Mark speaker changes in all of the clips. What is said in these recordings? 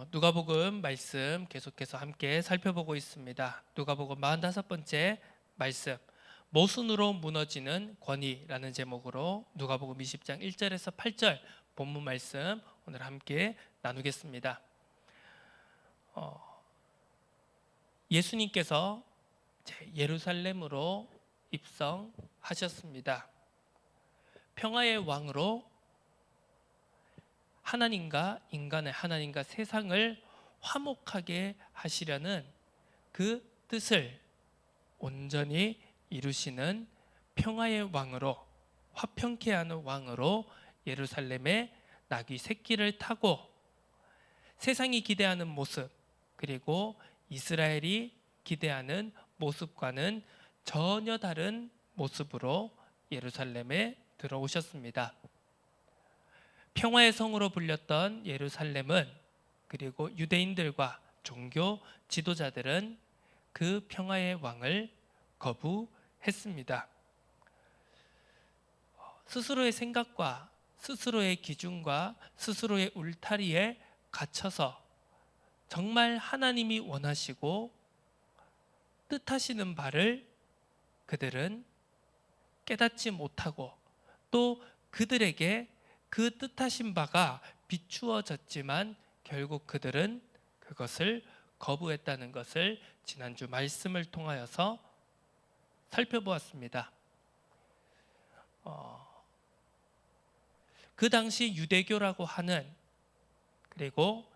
Speaker 1: 누가복음 말씀 계속해서 함께 살펴보고 있습니다. 누가복음 45번째 말씀, 모순으로 무너지는 권위라는 제목으로 누가복음 20장 1절에서 8절 본문 말씀 오늘 함께 나누겠습니다. 예수님께서 예루살렘으로 입성하셨습니다. 평화의 왕으로 하나님과 인간의, 하나님과 세상을 화목하게 하시려는 그 뜻을 온전히 이루시는 평화의 왕으로, 화평케 하는 왕으로 예루살렘에 나귀 새끼를 타고 세상이 기대하는 모습, 그리고 이스라엘이 기대하는 모습과는 전혀 다른 모습으로 예루살렘에 들어오셨습니다. 평화의 성으로 불렸던 예루살렘은, 그리고 유대인들과 종교 지도자들은 그 평화의 왕을 거부했습니다. 스스로의 생각과 스스로의 기준과 스스로의 울타리에 갇혀서 정말 하나님이 원하시고 뜻하시는 바를 그들은 깨닫지 못하고, 또 그들에게 그 뜻하신 바가 비추어졌지만 결국 그들은 그것을 거부했다는 것을 지난주 말씀을 통하여서 살펴보았습니다. 그 당시 유대교라고 하는, 그리고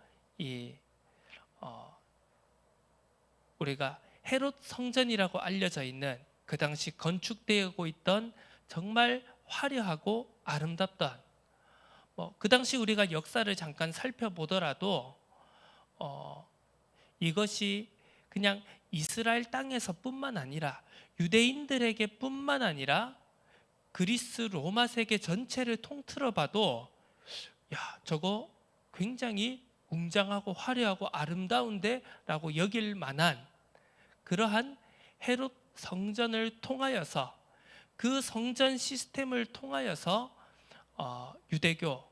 Speaker 1: 우리가 헤롯 성전이라고 알려져 있는 그 당시 건축되고 있던 정말 화려하고 아름답던, 그 당시 우리가 역사를 잠깐 살펴보더라도 이것이 그냥 이스라엘 땅에서 뿐만 아니라 유대인들에게 뿐만 아니라 그리스 로마 세계 전체를 통틀어 봐도 저거 굉장히 웅장하고 화려하고 아름다운데 라고 여길 만한 그러한 헤롯 성전을 통하여서, 그 성전 시스템을 통하여서 유대교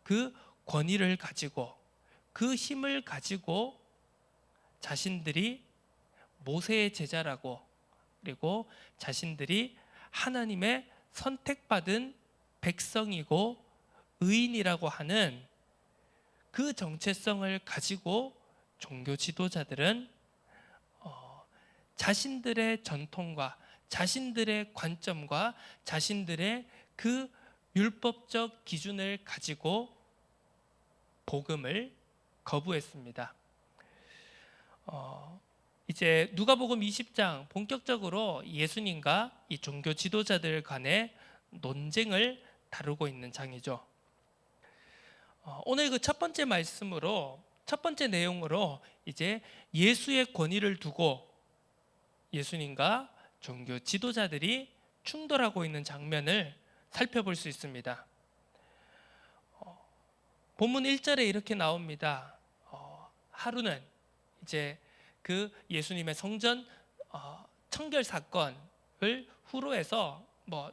Speaker 1: 그 권위를 가지고, 그 힘을 가지고 자신들이 모세의 제자라고, 그리고 자신들이 하나님의 선택받은 백성이고 의인이라고 하는 그 정체성을 가지고 종교 지도자들은 자신들의 전통과 자신들의 관점과 자신들의 그 율법적 기준을 가지고 복음을 거부했습니다. 이제 누가복음 20장 본격적으로 예수님과 이 종교 지도자들 간의 논쟁을 다루고 있는 장이죠. 오늘 그 첫 번째 말씀으로, 첫 번째 내용으로 이제 예수의 권위를 두고 예수님과 종교 지도자들이 충돌하고 있는 장면을 살펴볼 수 있습니다. 본문 1절에 이렇게 나옵니다. 하루는 이제 그 예수님의 성전 청결 사건을 후로 해서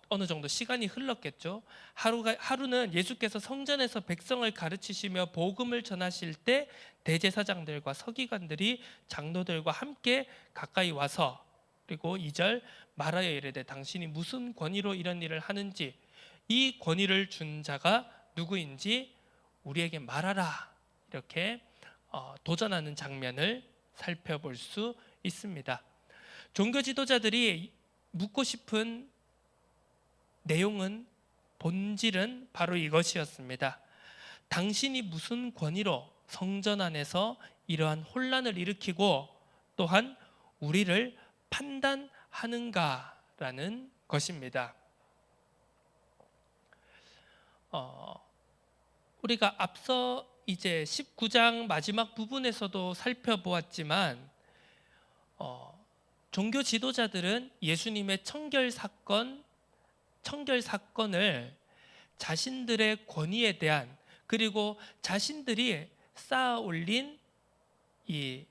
Speaker 1: 어느 정도 시간이 흘렀겠죠. 하루는 예수께서 성전에서 백성을 가르치시며 복음을 전하실 때 대제사장들과 서기관들이 장로들과 함께 가까이 와서, 그리고 2절 말하여 이르되 당신이 무슨 권위로 이런 일을 하는지, 이 권위를 준 자가 누구인지 우리에게 말하라, 이렇게 도전하는 장면을 살펴볼 수 있습니다. 종교 지도자들이 묻고 싶은 내용은, 본질은 바로 이것이었습니다. 당신이 무슨 권위로 성전 안에서 이러한 혼란을 일으키고 또한 우리를 판단하는가라는 것입니다. 우리가 앞서 이제 19장 마지막 부분에서도 살펴보았지만 종교 지도자들은 예수님의 청결 사건을 자신들의 권위에 대한, 그리고 자신들이 쌓아 올린 이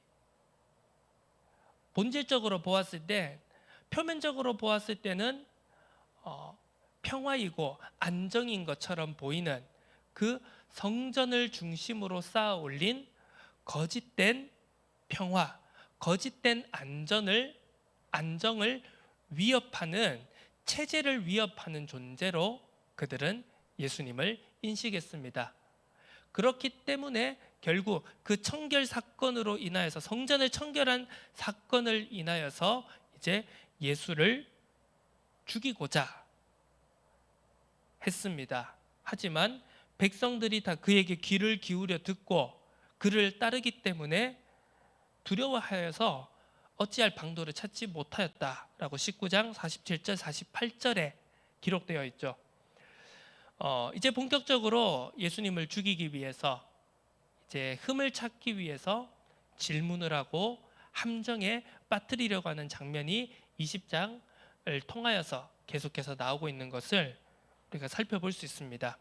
Speaker 1: 본질적으로 보았을 때, 표면적으로 보았을 때는 평화이고 안정인 것처럼 보이는 그 성전을 중심으로 쌓아 올린 거짓된 평화, 거짓된 안정을 위협하는, 체제를 위협하는 존재로 그들은 예수님을 인식했습니다. 그렇기 때문에 결국 그 청결 사건으로 인하여서, 성전을 청결한 사건을 인하여서 이제 예수를 죽이고자 했습니다. 하지만 백성들이 다 그에게 귀를 기울여 듣고 그를 따르기 때문에 두려워하여서 어찌할 방도를 찾지 못하였다라고 19장 47절 48절에 기록되어 있죠. 이제 본격적으로 예수님을 죽이기 위해서, 이제 흠을 찾기 위해서 질문을 하고 함정에 빠뜨리려고 하는 장면이 20장을 통하여서 계속해서 나오고 있는 것을 우리가 살펴볼 수 있습니다.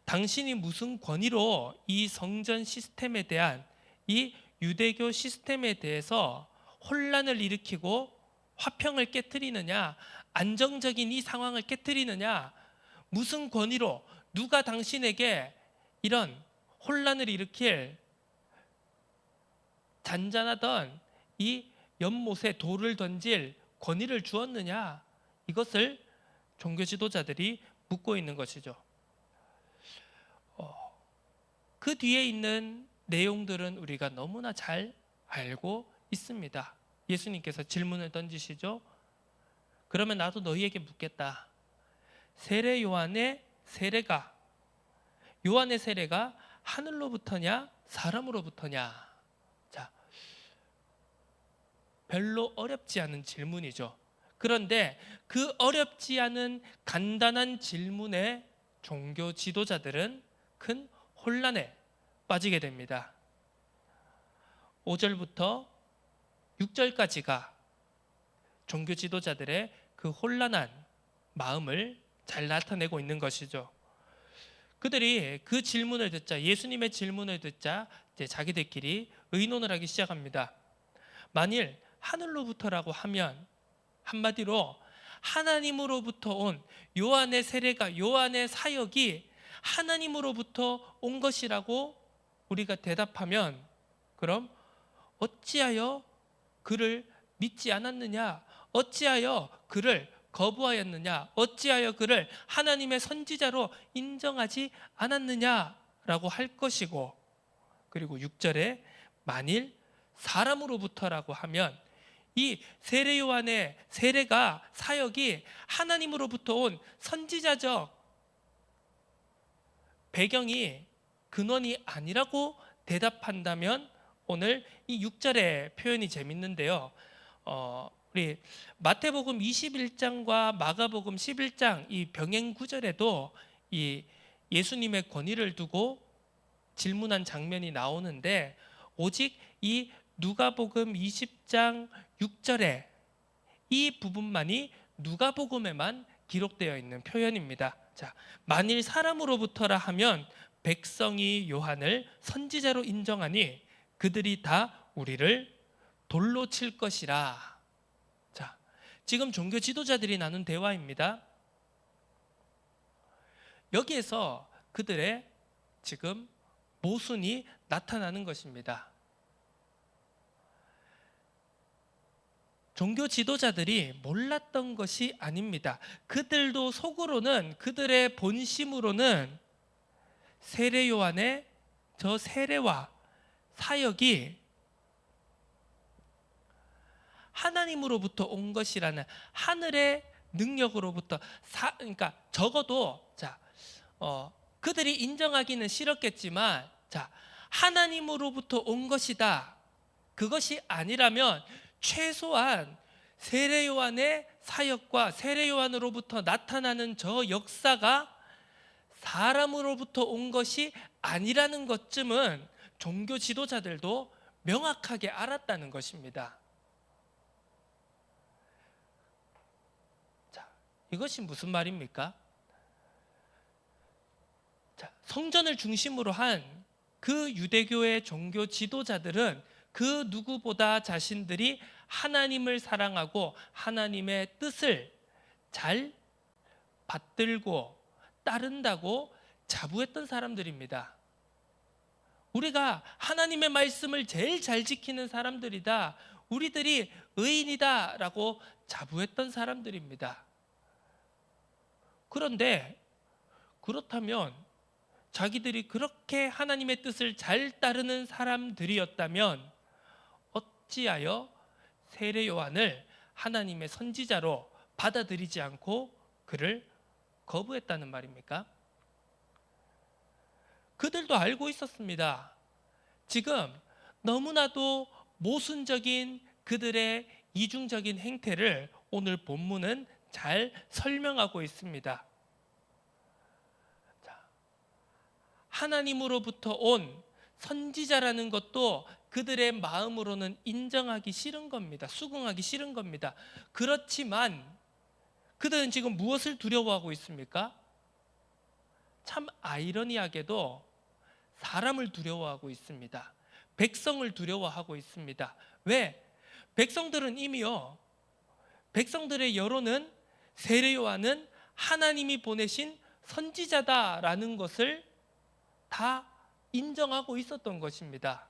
Speaker 1: 당신이 무슨 권위로 이 성전 시스템에 대한, 이 유대교 시스템에 대해서 혼란을 일으키고 화평을 깨트리느냐, 안정적인 이 상황을 깨트리느냐, 무슨 권위로, 누가 당신에게 이런 혼란을 일으킬 잔잔하던 이 연못에 돌을 던질 권위를 주었느냐, 이것을 종교 지도자들이 묻고 있는 것이죠. 그 뒤에 있는 내용들은 우리가 너무나 잘 알고 있습니다. 예수님께서 질문을 던지시죠. 그러면 나도 너희에게 묻겠다. 요한의 세례가 하늘로부터냐 사람으로부터냐? 자, 별로 어렵지 않은 질문이죠. 그런데 그 어렵지 않은 간단한 질문에 종교 지도자들은 큰 혼란에 빠지게 됩니다. 5절부터 6절까지가 종교 지도자들의 그 혼란한 마음을 잘 나타내고 있는 것이죠. 그들이 그 질문을 듣자, 예수님의 질문을 듣자 이제 자기들끼리 의논을 하기 시작합니다. 만일 하늘로부터라고 하면 한마디로 하나님으로부터 온 요한의 세례가, 요한의 사역이 하나님으로부터 온 것이라고 우리가 대답하면, 그럼 어찌하여 그를 믿지 않았느냐? 어찌하여 그를 거부하였느냐? 어찌하여 그를 하나님의 선지자로 인정하지 않았느냐라고 할 것이고, 그리고 6절에 만일 사람으로부터라고 하면 이 세례 요한의 세례가, 사역이 하나님으로부터 온 선지자적 배경이, 근원이 아니라고 대답한다면, 오늘 이 6절의 표현이 재밌는데요. 우리 마태복음 21장과 마가복음 11장 이 병행 구절에도 이 예수님의 권위를 두고 질문한 장면이 나오는데, 오직 이 누가복음 20장 6절에 이 부분만이 누가복음에만 기록되어 있는 표현입니다. 자, 만일 사람으로부터라 하면 백성이 요한을 선지자로 인정하니 그들이 다 우리를 돌로 칠 것이라. 자, 지금 종교 지도자들이 나눈 대화입니다. 여기에서 그들의 지금 모순이 나타나는 것입니다. 종교 지도자들이 몰랐던 것이 아닙니다. 그들도 속으로는, 그들의 본심으로는 세례 요한의 저 세례와 사역이 하나님으로부터 온 것이라는 하늘의 능력으로부터, 그러니까 적어도 그들이 인정하기는 싫었겠지만, 하나님으로부터 온 것이다. 그것이 아니라면 최소한 세례 요한의 사역과 세례 요한으로부터 나타나는 저 역사가 사람으로부터 온 것이 아니라는 것쯤은 종교 지도자들도 명확하게 알았다는 것입니다. 자, 이것이 무슨 말입니까? 자, 성전을 중심으로 한 그 유대교의 종교 지도자들은 그 누구보다 자신들이 하나님을 사랑하고 하나님의 뜻을 잘 받들고 따른다고 자부했던 사람들입니다. 우리가 하나님의 말씀을 제일 잘 지키는 사람들이다, 우리들이 의인이다 라고 자부했던 사람들입니다. 그런데 그렇다면 자기들이 그렇게 하나님의 뜻을 잘 따르는 사람들이었다면 어찌하여 세례 요한을 하나님의 선지자로 받아들이지 않고 그를 거부했다는 말입니까? 그들도 알고 있었습니다. 지금 너무나도 모순적인 그들의 이중적인 행태를 오늘 본문은 잘 설명하고 있습니다. 하나님으로부터 온 선지자라는 것도 그들의 마음으로는 인정하기 싫은 겁니다. 수긍하기 싫은 겁니다. 그렇지만 그들은 지금 무엇을 두려워하고 있습니까? 참 아이러니하게도 사람을 두려워하고 있습니다. 백성을 두려워하고 있습니다. 왜? 백성들은 이미요, 백성들의 여론은 세례 요한은 하나님이 보내신 선지자다라는 것을 다 인정하고 있었던 것입니다.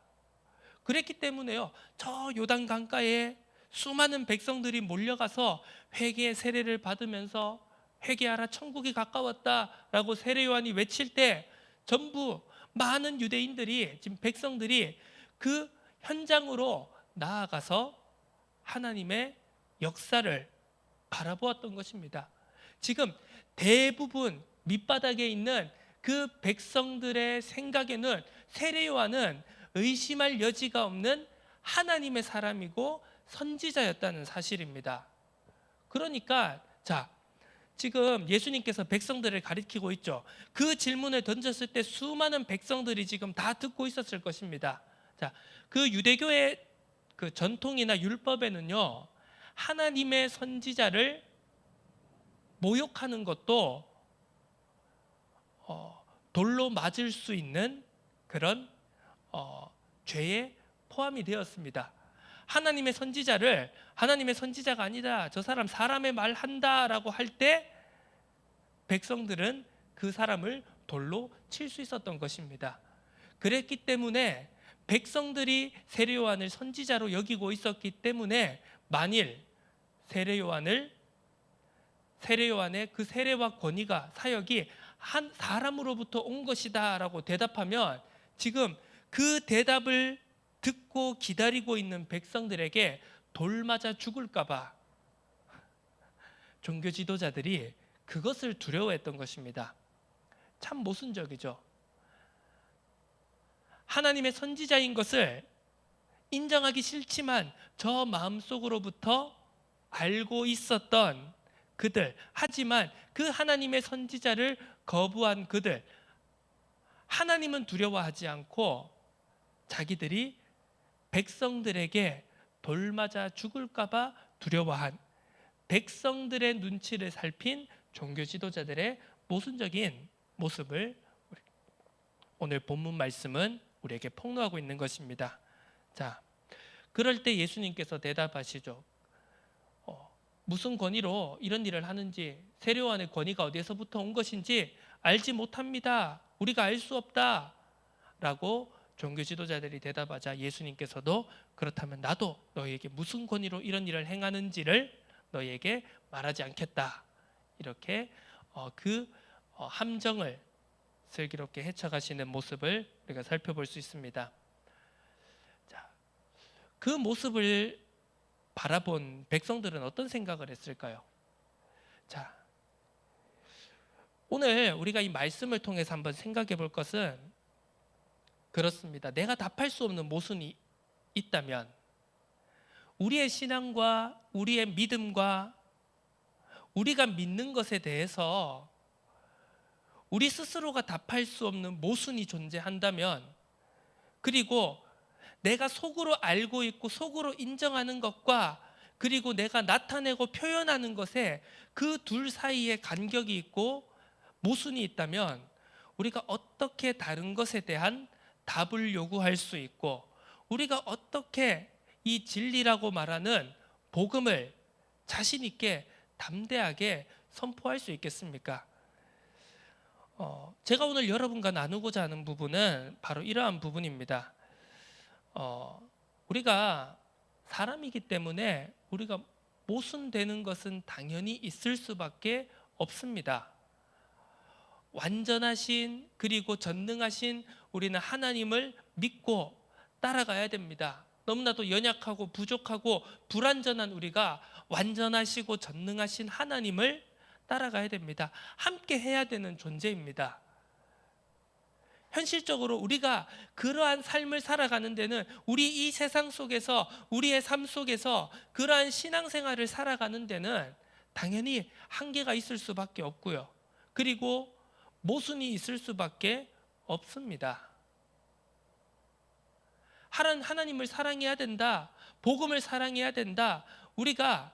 Speaker 1: 그랬기 때문에요, 저 요단 강가에 수많은 백성들이 몰려가서 회개의 세례를 받으면서 회개하라 천국이 가까웠다라고 세례 요한이 외칠 때 전부 많은 유대인들이, 지금 백성들이 그 현장으로 나아가서 하나님의 역사를 바라보았던 것입니다. 지금 대부분 밑바닥에 있는 그 백성들의 생각에는 세례 요한은 의심할 여지가 없는 하나님의 사람이고 선지자였다는 사실입니다. 그러니까 지금 예수님께서 백성들을 가리키고 있죠. 그 질문을 던졌을 때 수많은 백성들이 지금 다 듣고 있었을 것입니다. 그 유대교의 그 전통이나 율법에는요, 하나님의 선지자를 모욕하는 것도 돌로 맞을 수 있는 그런 죄에 포함이 되었습니다. 하나님의 선지자를 하나님의 선지자가 아니다, 저 사람 사람의 말 한다라고 할 때 백성들은 그 사람을 돌로 칠 수 있었던 것입니다. 그랬기 때문에 백성들이 세례 요한을 선지자로 여기고 있었기 때문에 만일 세례 요한의 그 세례와 권위가, 사역이 한 사람으로부터 온 것이다 라고 대답하면 지금 그 대답을 듣고 기다리고 있는 백성들에게 돌 맞아 죽을까 봐 종교 지도자들이 그것을 두려워했던 것입니다. 참 모순적이죠. 하나님의 선지자인 것을 인정하기 싫지만 저 마음속으로부터 알고 있었던 그들, 하지만 그 하나님의 선지자를 거부한 그들, 하나님은 두려워하지 않고 자기들이 백성들에게 돌 맞아 죽을까 봐 두려워한 백성들의 눈치를 살핀 종교 지도자들의 모순적인 모습을 오늘 본문 말씀은 우리에게 폭로하고 있는 것입니다. 그럴 때 예수님께서 대답하시죠. 무슨 권위로 이런 일을 하는지, 세례 요한의 권위가 어디에서부터 온 것인지 알지 못합니다. 우리가 알 수 없다 라고 종교 지도자들이 대답하자 예수님께서도 그렇다면 나도 너희에게 무슨 권위로 이런 일을 행하는지를 너희에게 말하지 않겠다, 이렇게 그 함정을 슬기롭게 헤쳐가시는 모습을 우리가 살펴볼 수 있습니다. 그 모습을 바라본 백성들은 어떤 생각을 했을까요? 오늘 우리가 이 말씀을 통해서 한번 생각해 볼 것은 그렇습니다. 내가 답할 수 없는 모순이 있다면 우리의 신앙과 우리의 믿음과 우리가 믿는 것에 대해서 우리 스스로가 답할 수 없는 모순이 존재한다면, 그리고 내가 속으로 알고 있고 속으로 인정하는 것과 그리고 내가 나타내고 표현하는 것에 그 둘 사이에 간격이 있고 모순이 있다면 우리가 어떻게 다른 것에 대한 답을 요구할 수 있고 우리가 어떻게 이 진리라고 말하는 복음을 자신 있게 담대하게 선포할 수 있겠습니까? 제가 오늘 여러분과 나누고자 하는 부분은 바로 이러한 부분입니다. 우리가 사람이기 때문에 우리가 모순되는 것은 당연히 있을 수밖에 없습니다. 완전하신 그리고 전능하신 우리는 하나님을 믿고 따라가야 됩니다. 너무나도 연약하고 부족하고 불완전한 우리가 완전하시고 전능하신 하나님을 따라가야 됩니다. 함께 해야 되는 존재입니다. 현실적으로 우리가 그러한 삶을 살아가는 데는 우리 이 세상 속에서 우리의 삶 속에서 그러한 신앙생활을 살아가는 데는 당연히 한계가 있을 수밖에 없고요. 그리고 모순이 있을 수밖에 없습니다. 하나님을 사랑해야 된다. 복음을 사랑해야 된다. 우리가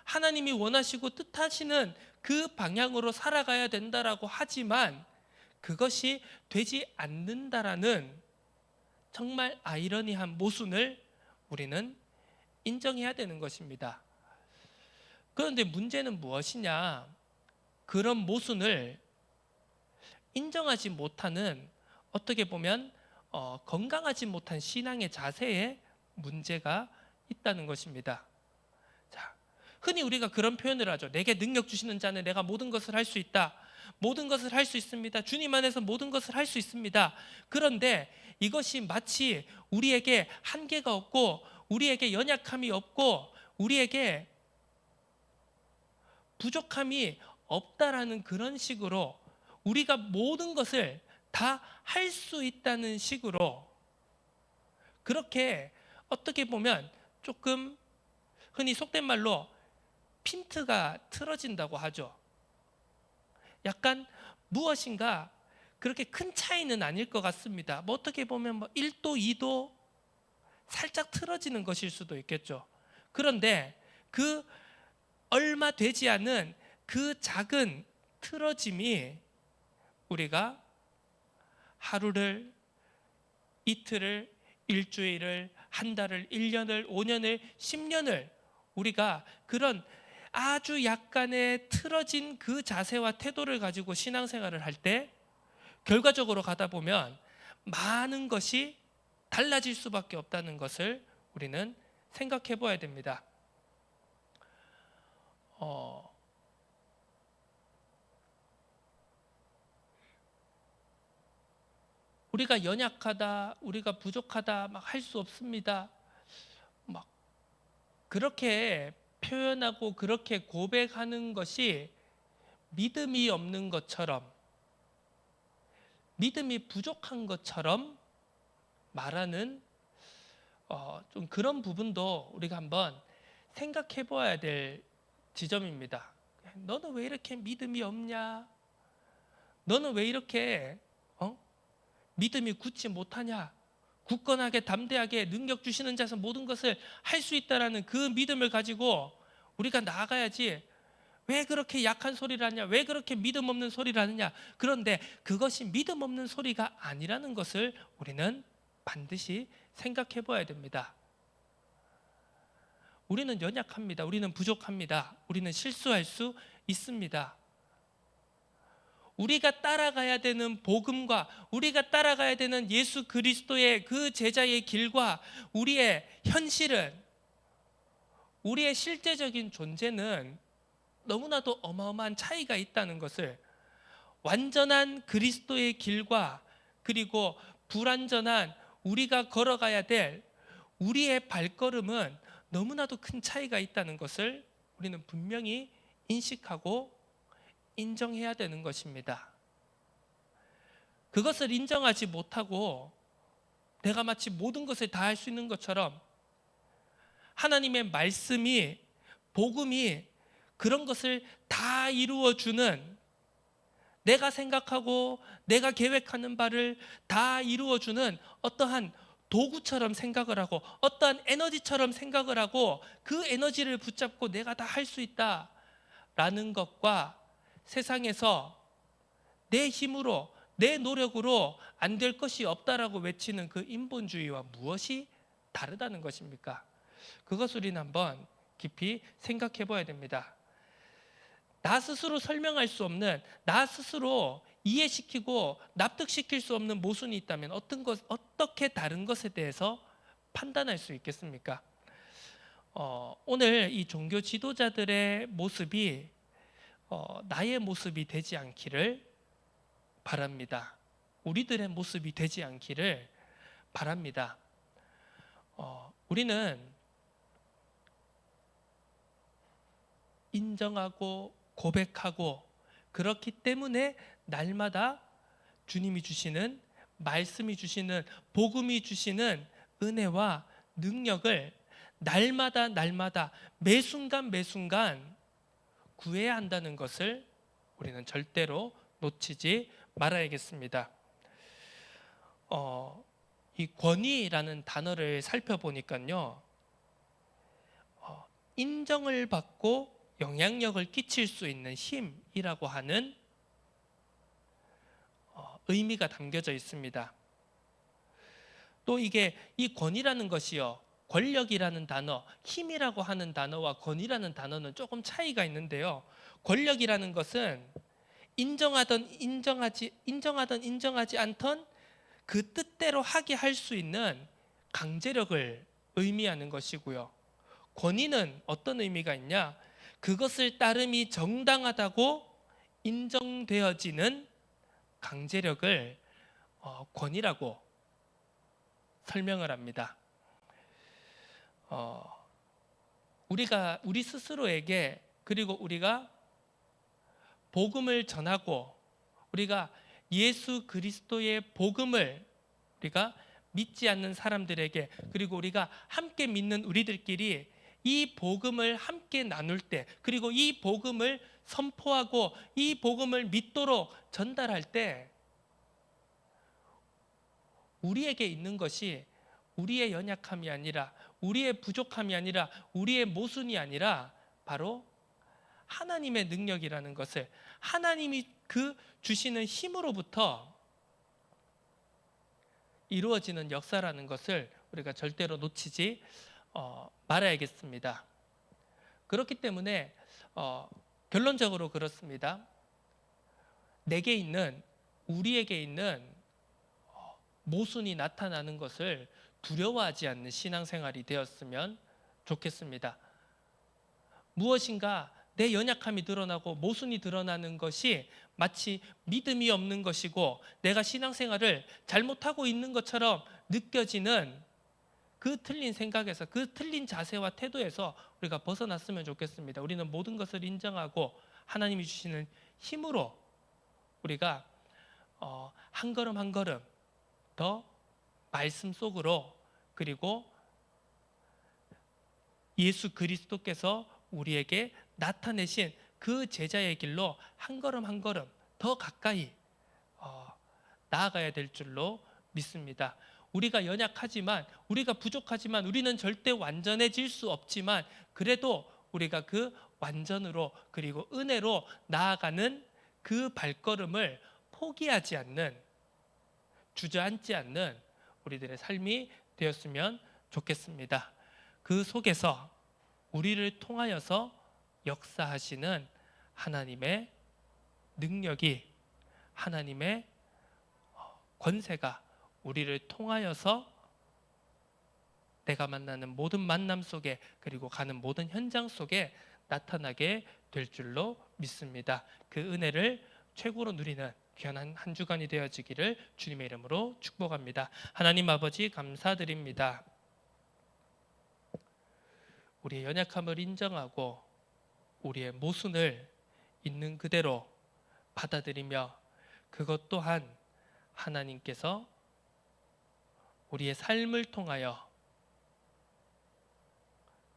Speaker 1: 하나님이 원하시고 뜻하시는 그 방향으로 살아가야 된다라고 하지만 그것이 되지 않는다라는 정말 아이러니한 모순을 우리는 인정해야 되는 것입니다. 그런데 문제는 무엇이냐? 그런 모순을 인정하지 못하는, 어떻게 보면 건강하지 못한 신앙의 자세에 문제가 있다는 것입니다. 자, 흔히 우리가 그런 표현을 하죠. 내게 능력 주시는 자는 내가 모든 것을 할 수 있다. 모든 것을 할 수 있습니다. 주님 안에서 모든 것을 할 수 있습니다. 그런데 이것이 마치 우리에게 한계가 없고 우리에게 연약함이 없고 우리에게 부족함이 없다라는 그런 식으로 우리가 모든 것을 다 할 수 있다는 식으로 그렇게 어떻게 보면 조금 흔히 속된 말로 핀트가 틀어진다고 하죠. 약간 무엇인가 그렇게 큰 차이는 아닐 것 같습니다. 뭐 어떻게 보면 1도, 2도 살짝 틀어지는 것일 수도 있겠죠. 그런데 그 얼마 되지 않은 그 작은 틀어짐이 우리가 하루를, 이틀을, 일주일을, 한 달을, 1년을, 5년을, 10년을 우리가 그런 아주 약간의 틀어진 그 자세와 태도를 가지고 신앙생활을 할 때 결과적으로 가다 보면 많은 것이 달라질 수밖에 없다는 것을 우리는 생각해 봐야 됩니다. 우리가 연약하다, 우리가 부족하다, 막 할 수 없습니다. 막 그렇게 표현하고 그렇게 고백하는 것이 믿음이 없는 것처럼, 믿음이 부족한 것처럼 말하는 좀 그런 부분도 우리가 한번 생각해 봐야 될 지점입니다. 너는 왜 이렇게 믿음이 없냐? 너는 왜 이렇게 믿음이 굳지 못하냐? 굳건하게 담대하게 능력 주시는 자에서 모든 것을 할 수 있다라는 그 믿음을 가지고 우리가 나아가야지. 왜 그렇게 약한 소리를 하냐? 왜 그렇게 믿음 없는 소리를 하느냐? 그런데 그것이 믿음 없는 소리가 아니라는 것을 우리는 반드시 생각해 봐야 됩니다. 우리는 연약합니다. 우리는 부족합니다. 우리는 실수할 수 있습니다. 우리가 따라가야 되는 복음과 우리가 따라가야 되는 예수 그리스도의 그 제자의 길과 우리의 현실은, 우리의 실제적인 존재는 너무나도 어마어마한 차이가 있다는 것을, 완전한 그리스도의 길과 그리고 불완전한 우리가 걸어가야 될 우리의 발걸음은 너무나도 큰 차이가 있다는 것을 우리는 분명히 인식하고 인정해야 되는 것입니다. 그것을 인정하지 못하고 내가 마치 모든 것을 다 할 수 있는 것처럼 하나님의 말씀이, 복음이 그런 것을 다 이루어주는, 내가 생각하고 내가 계획하는 바를 다 이루어주는 어떠한 도구처럼 생각을 하고 어떠한 에너지처럼 생각을 하고 그 에너지를 붙잡고 내가 다 할 수 있다라는 것과 세상에서 내 힘으로 내 노력으로 안 될 것이 없다라고 외치는 그 인본주의와 무엇이 다르다는 것입니까? 그것을 우리는 한번 깊이 생각해 봐야 됩니다. 나 스스로 설명할 수 없는, 나 스스로 이해시키고 납득시킬 수 없는 모순이 있다면 어떻게 다른 것에 대해서 판단할 수 있겠습니까? 오늘 이 종교 지도자들의 모습이 나의 모습이 되지 않기를 바랍니다. 우리들의 모습이 되지 않기를 바랍니다. 우리는 인정하고 고백하고 그렇기 때문에 날마다 주님이 주시는 말씀이 주시는 복음이 주시는 은혜와 능력을 날마다 매 순간 구해야 한다는 것을 우리는 절대로 놓치지 말아야겠습니다. 이 권위라는 단어를 살펴보니까요, 인정을 받고 영향력을 끼칠 수 있는 힘이라고 하는 의미가 담겨져 있습니다. 또 이게 이 권위라는 것이요, 권력이라는 단어, 힘이라고 하는 단어와 권위라는 단어는 조금 차이가 있는데요. 권력이라는 것은 인정하든 인정하지 않던 그 뜻대로 하게 할 수 있는 강제력을 의미하는 것이고요. 권위는 어떤 의미가 있냐? 그것을 따름이 정당하다고 인정되어지는 강제력을 권위라고 설명을 합니다. 우리 스스로에게, 그리고 우리가 복음을 전하고 우리가 예수 그리스도의 복음을 우리가 믿지 않는 사람들에게, 그리고 우리가 함께 믿는 우리들끼리 이 복음을 함께 나눌 때, 그리고 이 복음을 선포하고 이 복음을 믿도록 전달할 때, 우리에게 있는 것이 우리의 연약함이 아니라, 우리의 부족함이 아니라, 우리의 모순이 아니라 바로 하나님의 능력이라는 것을, 하나님이 그 주시는 힘으로부터 이루어지는 역사라는 것을 우리가 절대로 놓치지 말아야겠습니다. 그렇기 때문에 결론적으로 그렇습니다. 우리에게 있는 모순이 나타나는 것을 두려워하지 않는 신앙생활이 되었으면 좋겠습니다. 무엇인가 내 연약함이 드러나고 모순이 드러나는 것이 마치 믿음이 없는 것이고 내가 신앙생활을 잘못하고 있는 것처럼 느껴지는 그 틀린 생각에서, 그 틀린 자세와 태도에서 우리가 벗어났으면 좋겠습니다. 우리는 모든 것을 인정하고 하나님이 주시는 힘으로 우리가 한 걸음 한 걸음 더 말씀 속으로, 그리고 예수 그리스도께서 우리에게 나타내신 그 제자의 길로 한 걸음 한 걸음 더 가까이 나아가야 될 줄로 믿습니다. 우리가 연약하지만, 우리가 부족하지만, 우리는 절대 완전해질 수 없지만, 그래도 우리가 그 완전으로, 그리고 은혜로 나아가는 그 발걸음을 포기하지 않는, 주저앉지 않는 우리들의 삶이 되었으면 좋겠습니다. 그 속에서 우리를 통하여서 역사하시는 하나님의 능력이, 하나님의 권세가 우리를 통하여서 내가 만나는 모든 만남 속에, 그리고 가는 모든 현장 속에 나타나게 될 줄로 믿습니다. 그 은혜를 최고로 누리는 귀한 한 주간이 되어지기를 주님의 이름으로 축복합니다. 하나님 아버지, 감사드립니다. 우리의 연약함을 인정하고 우리의 모순을 있는 그대로 받아들이며, 그것 또한 하나님께서 우리의 삶을 통하여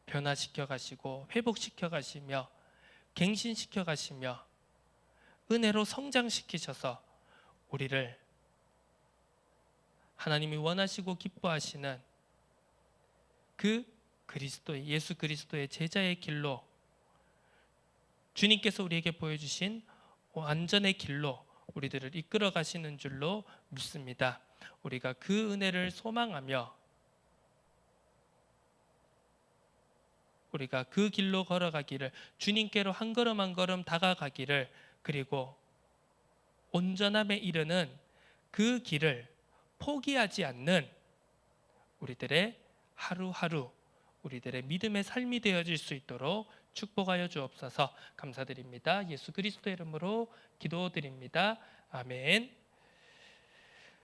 Speaker 1: 변화시켜 가시고 회복시켜 가시며 갱신시켜 가시며 은혜로 성장시키셔서 우리를 하나님이 원하시고 기뻐하시는 그 그리스도의, 예수 그리스도의 제자의 길로, 주님께서 우리에게 보여주신 완전의 길로 우리들을 이끌어 가시는 줄로 믿습니다. 우리가 그 은혜를 소망하며 우리가 그 길로 걸어가기를, 주님께로 한 걸음 한 걸음 다가가기를, 그리고 온전함에 이르는 그 길을 포기하지 않는 우리들의 하루하루 우리들의 믿음의 삶이 되어질 수 있도록 축복하여 주옵소서. 감사드립니다. 예수 그리스도 이름으로 기도드립니다. 아멘.